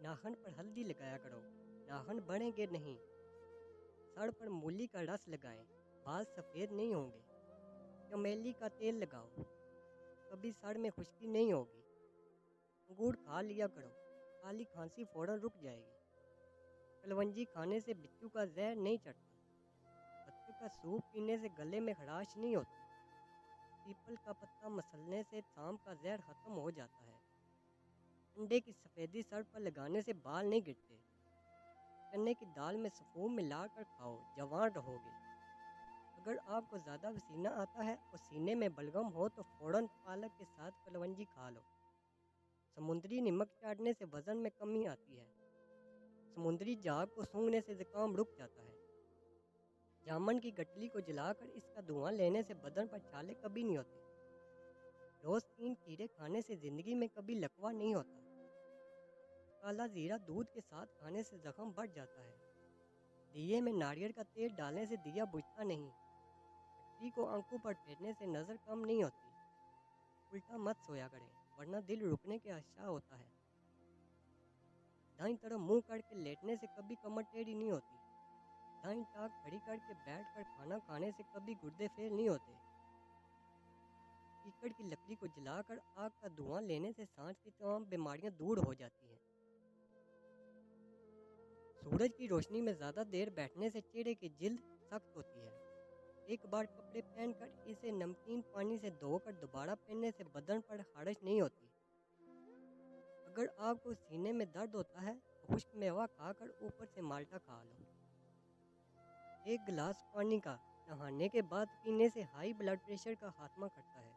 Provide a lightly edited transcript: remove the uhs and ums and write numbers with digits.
नाखून पर हल्दी लगाया करो, नाखून बढ़ेंगे नहीं। सर पर मूली का रस लगाएं, बाल सफ़ेद नहीं होंगे। चमेली का तेल लगाओ, कभी सर में खुश्की नहीं होगी। अंगूर खा लिया करो, काली खांसी फौरन रुक जाएगी। कलवंजी खाने से बिच्छू का जहर नहीं चढ़ता। पत्ते का सूप पीने से गले में खराश नहीं होती। पीपल का पत्ता मसलने से सांप का जहर खत्म हो जाता है। अंडे की सफ़ेदी सर पर लगाने से बाल नहीं गिरते। चने की दाल में सफ़ूम मिलाकर खाओ, जवान रहोगे। अगर आपको ज़्यादा पसीना आता है और सीने में बलगम हो तो फ़ौरन पालक के साथ कलवंजी खा लो। समुद्री नमक चाटने से वज़न में कमी आती है। समुद्री झाग को सूंघने से ज़ुकाम रुक जाता है। जामुन की गठली को जलाकर इसका धुआं लेने से बदन पर छाले कभी नहीं होते। रोज़ 3 खीरे खाने से ज़िंदगी में कभी लकवा नहीं होता। काला जीरा दूध के साथ खाने से जख्म बढ़ जाता है। दिए में नारियल का तेल डालने से दिया बुझता नहीं। पट्टी को आंखों पर फेरने से नज़र कम नहीं होती। उल्टा मत सोया करें, वरना दिल रुकने के आशा होता है। दाईं तरफ मुंह करके लेटने से कभी कमर टेढ़ी नहीं होती। दाईं टांग खड़ी करके बैठकर खाना खाने से कभी गुर्दे फेल नहीं होते। कीकड़ की लकड़ी को जलाकर आग का धुआं लेने से सांस की तमाम बीमारियां दूर हो जाती हैं। सूरज की रोशनी में ज़्यादा देर बैठने से चेहरे की जिल्द सख्त होती है। एक बार कपड़े पहनकर इसे नमकीन पानी से धोकर दोबारा पहनने से बदन पर खारिश नहीं होती। अगर आपको सीने में दर्द होता है तो खुश्क मेवा खाकर ऊपर से माल्टा खा लो। एक गिलास पानी का नहाने के बाद पीने से हाई ब्लड प्रेशर का खात्मा करता है।